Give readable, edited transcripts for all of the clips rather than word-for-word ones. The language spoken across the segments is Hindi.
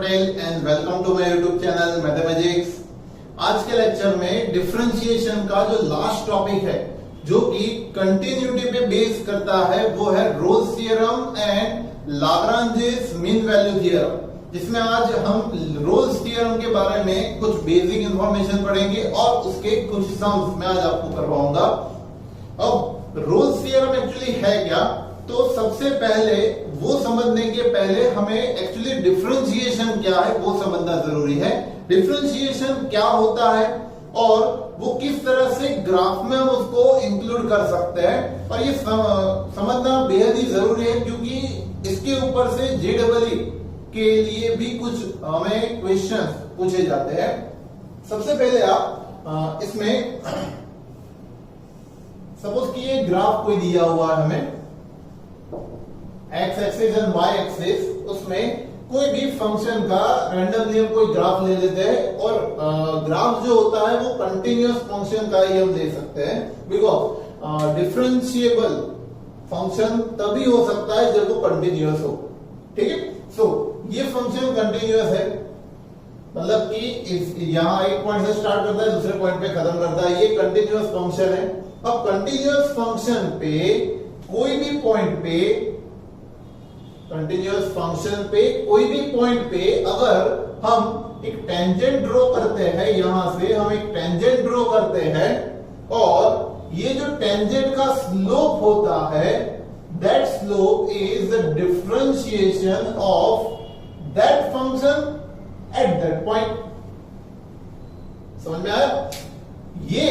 Patel and welcome to my YouTube channel mathematics. आज के लेक्चर में डिफरेंशिएशन का जो लास्ट टॉपिक है जो कि कंटिन्यूटी पे बेस करता है वो है Rolle's theorem and Lagrange's mean value theorem, जिसमें आज हम रोल्स थ्योरम के बारे में कुछ बेसिक इंफॉर्मेशन पढ़ेंगे और उसके कुछ सम्स मैं आज आपको करवाऊंगा। अब रोल्स थ्योरम एक्चुअली है क्या, तो सबसे पहले वो समझने के पहले हमें एक्चुअली डिफरेंशिएशन क्या है वो समझना जरूरी है। डिफरेंशिएशन क्या होता है और वो किस तरह से ग्राफ में हम उसको इंक्लूड कर सकते हैं, और ये समझना बेहद ही जरूरी है क्योंकि इसके ऊपर से JEE के लिए भी कुछ हमें क्वेश्चंस पूछे जाते हैं। सबसे पहले आप इसमें सपोज कि ये ग्राफ कोई दिया हुआ है हमें x axis and y axis, उसमें कोई भी फंक्शन का रैंडमली हम कोई ग्राफ ले लेते हैं और ग्राफ जो होता है वो कंटिन्यूअस फंक्शन का ही हम ले सकते हैं, बिकॉज डिफरेंशिएबल फंक्शन तभी हो सकता है जब वो कंटिन्यूअस हो। ठीक है, सो ये फंक्शन कंटिन्यूअस है, मतलब कि यहां एक पॉइंट से स्टार्ट करता है दूसरे पॉइंट पे खत्म करता है, ये कंटिन्यूअस फंक्शन है। अब कंटिन्यूअस फंक्शन पे कोई भी पॉइंट पे कंटिन्यूअस फंक्शन पे कोई भी पॉइंट पे अगर हम एक टेंजेंट ड्रॉ करते हैं, यहां से हम एक टेंजेंट ड्रॉ करते हैं और ये जो टेंजेंट का स्लोप होता है that slope is the differentiation of that function at that point. समझ में आया? ये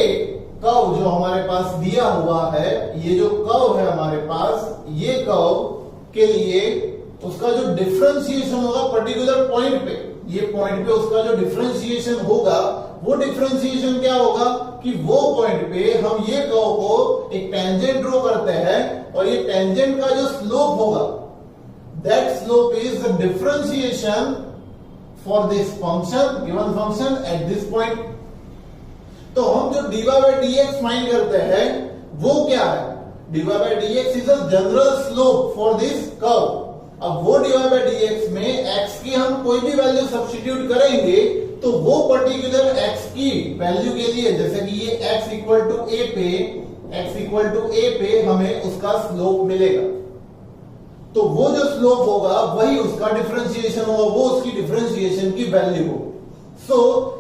कर्व जो हमारे पास दिया हुआ है, ये जो कर्व है हमारे पास, ये कर्व के लिए उसका जो डिफरेंशिएशन होगा पर्टिकुलर पॉइंट पे, ये पॉइंट पे उसका जो डिफरेंशिएशन होगा वो डिफरेंशिएशन क्या होगा कि वो पॉइंट पे हम ये कर्व को एक टेंजेंट ड्रॉ करते हैं और ये टेंजेंट का जो स्लोप होगा that slope is the differentiation for this function, given function at this point. तो हम जो dy by dx फाइंड करते हैं वो क्या है? dy by dx is a general slope for this curve. अब वो dy by dx में x की हम कोई भी वैल्यू सब्स्टिट्यूट करेंगे तो वो पर्टिकुलर x की वैल्यू के लिए, जैसे कि ये x इक्वल टू a पे हमें उसका स्लोप मिलेगा, तो वो जो स्लोप होगा वही उसका डिफरेंशिएशन होगा, वो उसकी डिफरेंशिएशन की वैल्यू हो। सो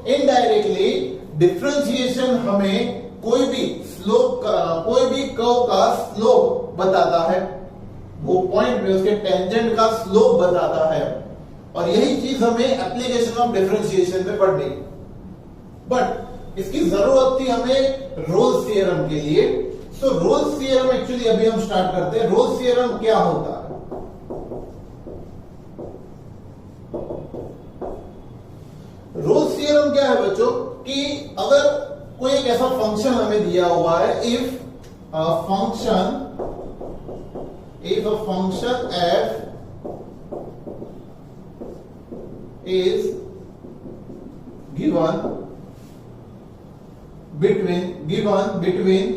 इनडायरेक्टली डिफरेंशिएशन हमें कोई भी स्लोप का, कोई भी कर्व का स्लोप बताता है, वो पॉइंट पे उसके टेंजेंट का स्लोप बताता है, और यही चीज हमें एप्लीकेशन ऑफ डिफरेंशिएशन में पढ़नी। बट इसकी जरूरत थी हमें रोल्स थ्योरम के लिए। सो रोल्स थ्योरम एक्चुअली अभी हम स्टार्ट करते हैं। रोल्स थ्योरम क्या होता है? रोल्स थ्योरम क्या है बच्चों कि अगर कोई एक ऐसा फंक्शन हमें दिया हुआ है, if a function f is given between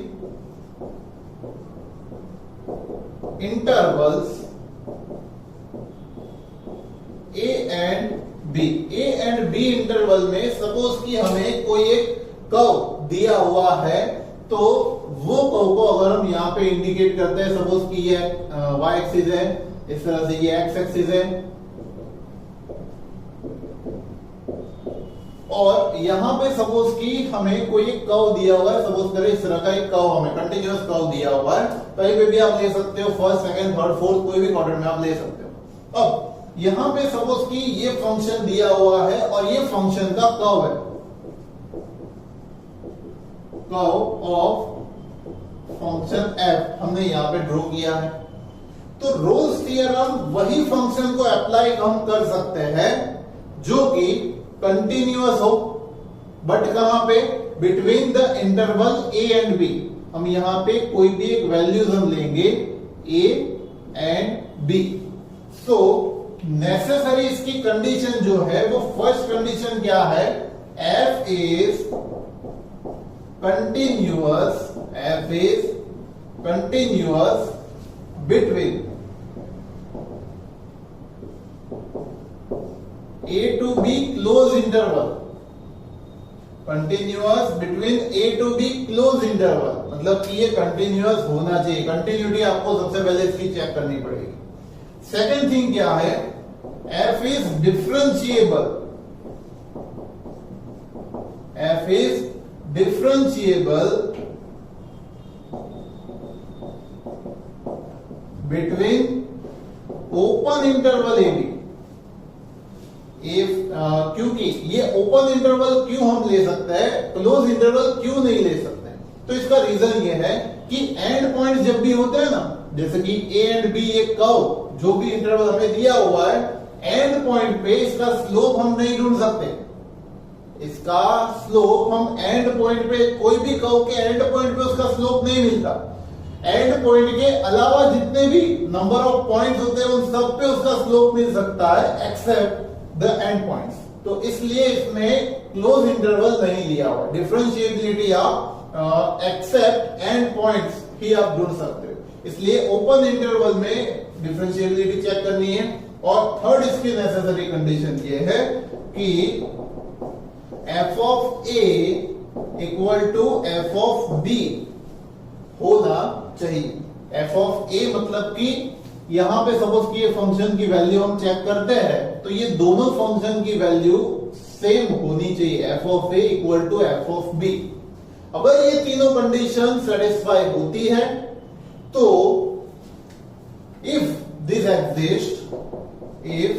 intervals a and b interval में सपोज कि हमें कोई एक कर्व दिया हुआ है, तो वो कर्व को अगर हम यहां पे इंडिकेट करते हैं, सपोज कि ये y एक्सिस है, इस तरह से ये x एक्सिस है, और यहां पे सपोज कि हमें कोई एक कर्व दिया हुआ है, सपोज करें इस तरह का एक कर्व हमें कंटिन्यूअस कर्व दिया हुआ है, कहीं पे भी आप ले सकते हो, फर्स्ट सेकंड थर्ड फोर्थ कोई भी क्वाड्रेंट में आप ले सकते हो। अब यहां पे सपोज कि ये फंक्शन दिया हुआ है और ये फंक्शन का कर्व है, कर्व ऑफ फंक्शन f हमने यहां पे ड्रॉ किया है। तो रोल्स थ्योरम वही फंक्शन को अप्लाई हम कर सकते हैं जो कि कंटिन्यूअस हो, बट कहां पे? Between the interval a and b। हम यहां पे कोई भी एक वैल्यूज हम लेंगे a and b। So necessary इसकी कंडीशन जो है वो फर्स्ट कंडीशन क्या है? f is continuous between a to b close interval, continuous between a to b close interval, मतलब कि ये कंटिन्यूअस होना चाहिए। कंटिन्यूटी आपको सबसे पहले इसकी चेक करनी पड़ेगी। सेकंड थिंग क्या है, f is differentiable, f is differentiable between open interval a b. क्योंकि ये ओपन इंटरवल क्यों हम ले सकते हैं, क्लोज इंटरवल क्यों नहीं ले सकते? तो इसका रीजन ये है कि एंड पॉइंट जब भी होते हैं ना, जैसे कि ए एंड बी एक कर्व जो भी इंटरवल हमें दिया हुआ है, एंड पॉइंट पे इसका स्लोप हम नहीं ढूंढ सकते। इसका स्लोप हम एंड पॉइंट पे, कोई भी कर्व के एंड पॉइंट पे उसका स्लोप नहीं मिलता। एंड पॉइंट के अलावा जितने भी नंबर ऑफ पॉइंट्स होते हैं उन सब पे उसका स्लोप मिल सकता है एक्सेप्ट द एंड पॉइंट्स। तो इसलिए इसमें क्लोज इंटरवल नहीं लिया हुआ। डिफरेंशिएबिलिटी आप एक्सेप्ट एंड पॉइंट्स ही आप ढूंढ सकते हो, इसलिए ओपन इंटरवल में डिफरेंशिएबिलिटी चेक करनी है। और थर्ड इसकी नेसेसरी कंडीशन ये है कि f of a equal to f of b होना चाहिए। एफ ऑफ ए मतलब कि यहां पे सपोज कि ये फंक्शन की वैल्यू हम चेक करते हैं तो ये दोनों फंक्शन की वैल्यू सेम होनी चाहिए, f of a equal to f of b. अगर ये तीनों कंडीशन सेटिस्फाई होती है तो if this exist, if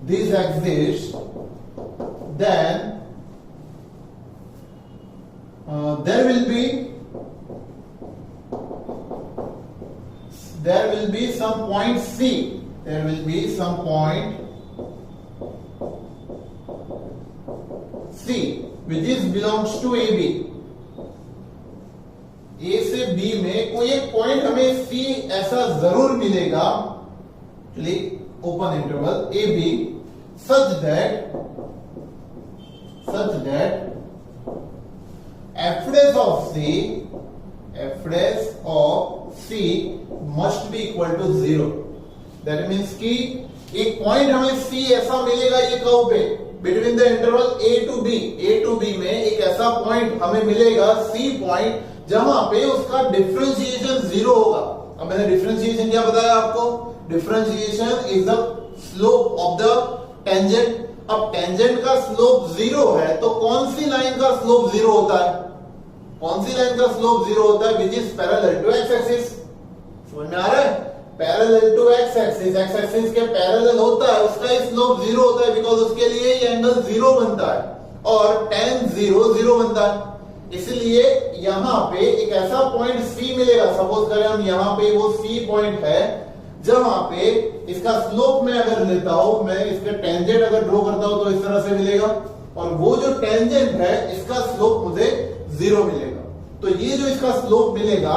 this exist then there will be some point C, there will be some point C which is belongs to AB। A से B में कोई एक पॉइंट हमें C ऐसा जरूर मिलेगा, open interval AB, such that f dash of C must be equal to 0। That means कि एक पॉइंट हमें C ऐसा मिलेगा ये कर्व पे between the interval A to B में एक ऐसा पॉइंट हमें मिलेगा C पॉइंट जहां पे उसका डिफरेंशिएशन 0 होगा। अब मैंने डिफरेंशिएशन क्या बताया आपको, differentiation is the slope of the tangent. अब टेंजेंट का स्लोप 0 है तो कौन सी लाइन का स्लोप 0 होता है, कौन सी लाइन का स्लोप 0 होता है, which is parallel to x axis. समझ में आ रहा है, parallel to x axis, x axis के पैरेलल होता है, उसका स्लोप 0 होता है बिकॉज उसके लिए ये एंगल 0 बनता है और tan 0 0 बनता है। इसलिए यहां पे एक ऐसा पॉइंट C मिलेगा, सपोज करें हम यहां पे वो C पॉइंट है जहां पे इसका स्लोप मैं अगर लेता हूं, मैं इसका टेंजेंट अगर ड्रॉ करता हूं तो इस तरह से मिलेगा और वो जो टेंजेंट है इसका स्लोप मुझे 0 मिलेगा। तो ये जो इसका स्लोप मिलेगा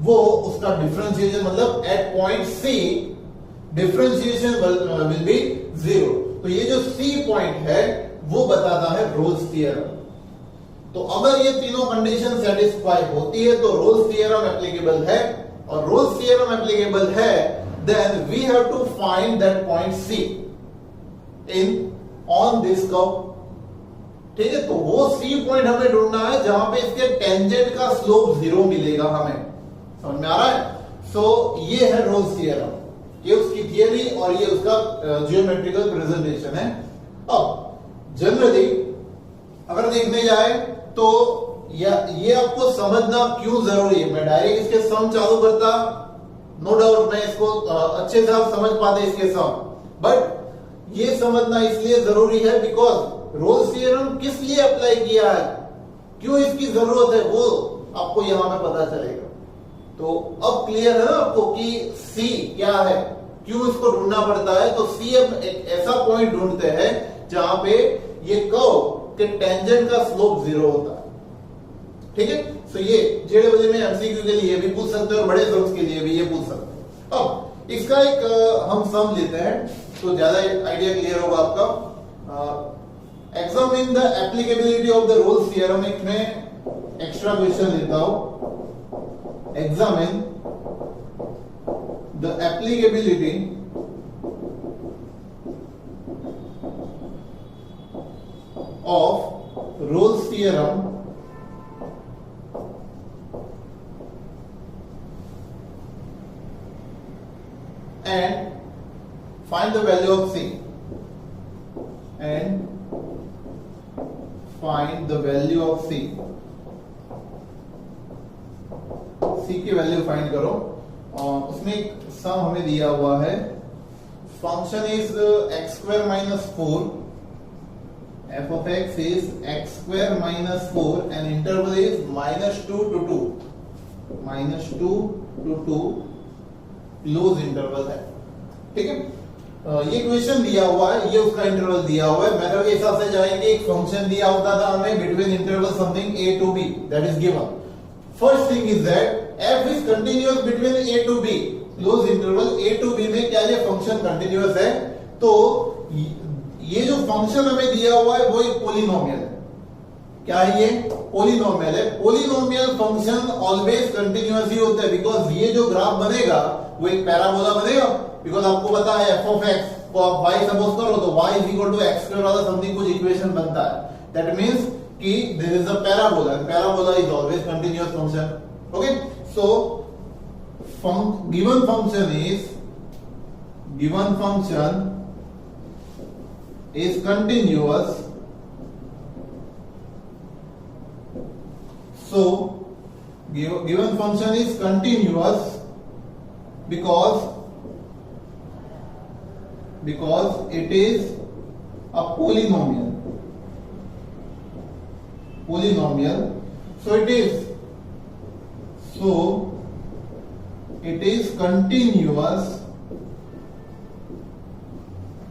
वो उसका डिफरेंशिएशन, मतलब at point C differentiation will be 0। तो ये जो C पॉइंट है वो बताता है रोल्स थ्योरम। तो अगर ये तीनों कंडीशन सेटिस्फाई होती है तो रोल्स थ्योरम एप्लीकेबल है, और रोल्स थ्योरम एप्लीकेबल है then we have to find that point C in on this curve। ठीक है, तो वो C पॉइंट हमें ढूंढना है जहां पे इसके टेंजेंट का स्लोप 0 मिलेगा हमें। समझ में आ रहा है? सो ये है रोल्स थ्योरम, ये उसकी थियरी और ये उसका जियोमेट्रिकल प्रेजेंटेशन है। अब जनरली अगर देखने जाए तो ये आपको समझना क्यों जरूरी है। मैं डायरेक्ट इसके सम चालू करता, नो डाउट मैं इसको अच्छे से आप समझ पाते इसके सम, बट ये समझना इसलिए जरूरी है बिकॉज रोल्स थ्योरम किस लिए अप्लाई किया है, क्यों इसकी जरूरत है, वो आपको यहां में पता चलेगा। तो अब क्लियर है ना आपको कि C क्या है, क्यों इसको ढूंढना पड़ता है। तो C अब एक ऐसा पॉइंट ढूंढते हैं जहां पे ये कर्व के टेंजेंट का स्लोप 0 होता है। ठीक है, तो ये जेडब्ल्यू में एमसीक्यू के लिए भी पूछ सकते हैं और बड़े सम्स के लिए भी ये पूछ सकते हैं। अब इसका एक हम सम लेते हैं तो ज्यादा आइडिया क्लियर होगा आपका। Examine the applicability of the Rolle's theorem, एक मैं एक्स्ट्रा क्वेश्चन लेता हूं। Examine the applicability of Rolle's theorem and find the value of C. And find the value of C. C की वैल्यू फाइंड करो। उसमें एक सम हमें दिया हुआ है, function is x square minus 4, f of x is x square minus 4 and interval is -2 to 2, -2 to 2 close interval है। ठीक है, ये क्वेश्चन दिया हुआ है, ये उसका इंटरवल दिया हुआ है। मेथड के हिसाब से जाएंगे, एक फंक्शन दिया होता था हमें between interval something a to b, that is given. First thing is that f is continuous between a to b, close interval a to b में क्या ये फंक्शन कंटिन्यूअस है? तो ये जो फंक्शन हमें दिया हुआ है वो एक पोलिनोमियल है। क्या है ये? पोलिनोमियल है। पोलिनोमियल फंक्शन ऑलवेज कंटिन्यूअस ही होता है, बिकॉज ये जो ग्राफ बनेगा वो एक पैराबोला बनेगा। बिकॉज आपको पता है f of x को आप y सपोज करो तो y is equal to x square वाला समथिंग कुछ इक्वेशन बनता है। दैट मींस कि there is a parabola, and parabola is always continuous function. Okay, so given function is continuous. So given function is continuous because it is a polynomial. So it is continuous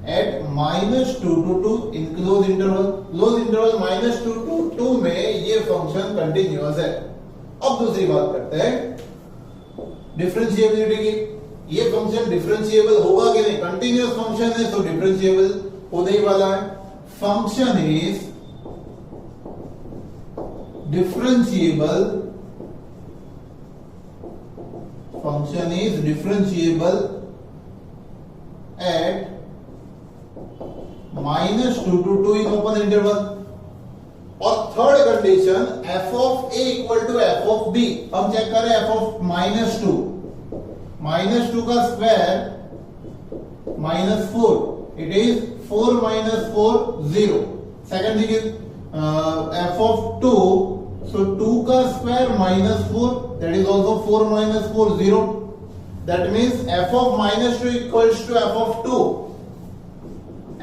at -2 to 2 in closed interval। Close interval -2 to 2 में ये फंक्शन कंटिन्यूअस है। अब दूसरी बात करते हैं डिफरेंशिएबिलिटी की। ये फंक्शन डिफरेंशिएबल होगा कि नहीं? कंटिन्यूअस फंक्शन है तो डिफरेंशिएबल होने ही वाला है। Function is differentiable at -2 to 2 in open interval। और third condition f of a equal to f of b। हम चेक करें f of -2 का square -4, it is 4 - 4 0। Second thing is f of 2, so 2 का square -4, that is also 4 - 4 0। that means f of -2 equals to f of 2,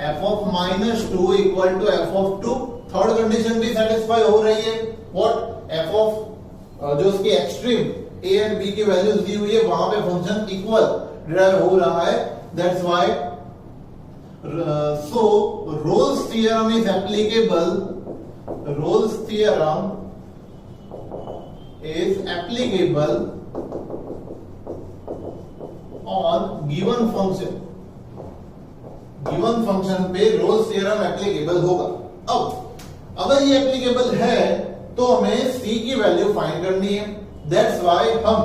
f of -2 equal to f of 2। Third condition भी सेटिस्फाई हो रही है। व्हाट? f of जो उसकी एक्सट्रीम a एंड b की वैल्यूज दी हुई है वहां पे फंक्शन इक्वल डिराइव हो रहा है। That's why so Rolle's theorem is applicable on given function पे Rolle's theorem एप्लीकेबल होगा। अब अगर ये एप्लीकेबल है तो हमें c की वैल्यू फाइंड करनी है। दैट्स व्हाई हम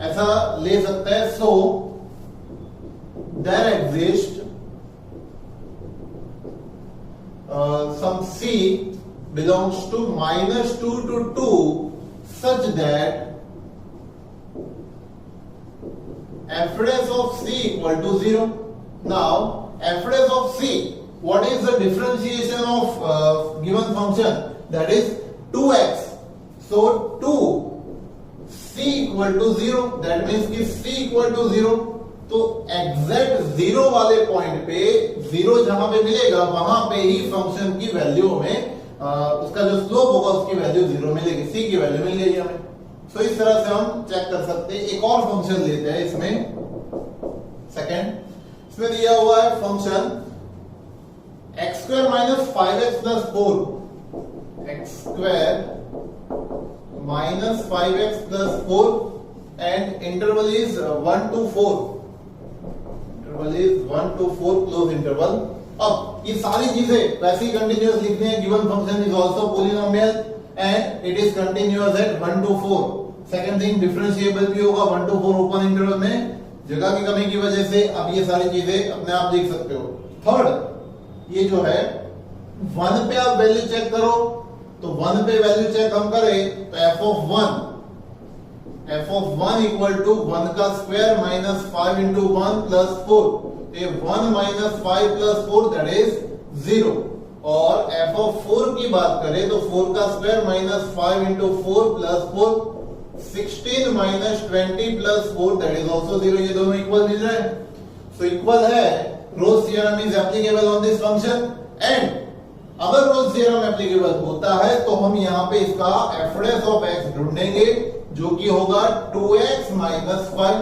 ऐसा ले सकते हैं, so there exist some c belongs to -2 to 2 such that f dash of c equal to 0। now f dash of c, what is the differentiation of given function? that is 2x, so 2 c equal to 0, that means कि c equal to 0। तो एग्जैक्ट 0 वाले पॉइंट पे 0 जहां पे मिलेगा वहां पे ही फंक्शन की वैल्यू में उसका जो स्लोप होगा उसकी वैल्यू 0 मिलेगी, c की वैल्यू मिल गई हमें। सो इस तरह से हम चेक कर सकते हैं। एक और फंक्शन लेते हैं इसमें, सेकंड, इसमें दिया हुआ है function x square minus 5x plus 4, x square minus 5x plus 4 and interval is 1 to 4, is 1 to 4 close interval. अब ये सारी चीजें वैसे कंटिन्यूअस लिखते हैं। Given function is also polynomial and it is continuous at 1 to 4। Second thing differentiable भी होगा 1 to 4 ओपन इंटरवल में। जगह की कमी की वजह से अब ये सारी चीजें अपने आप देख सकते हो। थर्ड, ये जो है 1 पे आप वैल्यू चेक करो, तो 1 पे वैल्यू चेक हम करें तो f ऑफ 1 इक्वल टू 1 का स्क्वायर माइनस 5 इंटू 1 प्लस 4, ये 1 माइनस 5 प्लस 4 दैट इज 0। और f ऑफ 4 की बात करें तो 4 का square minus 5 into 4 plus 4, 16 minus 20 plus 4 that is also 0। ये दोनों इक्वल मिल रहे हैं, सो इक्वल है। Rolle's theorem is applicable on this function and अगर रोज थ्योरम एप्लीकेबल होता है तो हम यहां पे इसका f' ऑफ x ढूंढेंगे जो कि होगा 2x माइनस 5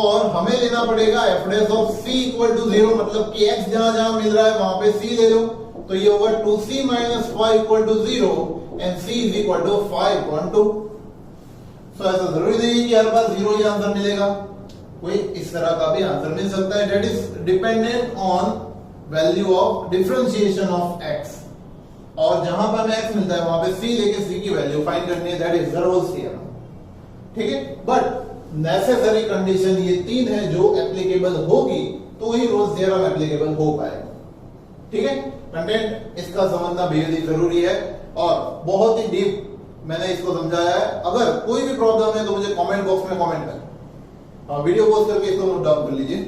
और हमें लेना पड़ेगा f' of c equal to 0, मतलब कि x जहां जहां मिल रहा है वहां पे c ले लो, तो ये होगा 2c minus 5 equal to 0 and c is equal to 5.2। So ऐसा जरूरी नहीं है कि हर बार 0 ही आंसर मिलेगा, कोई इस तरह का भी आंसर मिल सकता है। That is dependent on value of differentiation of x, और जहां पर हमें x मिलता है वहां पे c लेके c की वैल्यू फाइंड करनी है, दैट इज रोल्स थ्योरम। ठीक है, बट नेसेसरी कंडीशन ये 3 है जो एप्लीकेबल होगी तो ही रोल्स थ्योरम एप्लीकेबल हो पाएगा। ठीक है, कंटेंट इसका समझना बेहद ही जरूरी है और बहुत ही डीप मैंने इसको समझाया है। अगर कोई भी प्रॉब्लम है तो मुझे कमेंट बॉक्स में कमेंट करें, वीडियो पोस्ट करके इसको नोट डाउन कर लीजिए।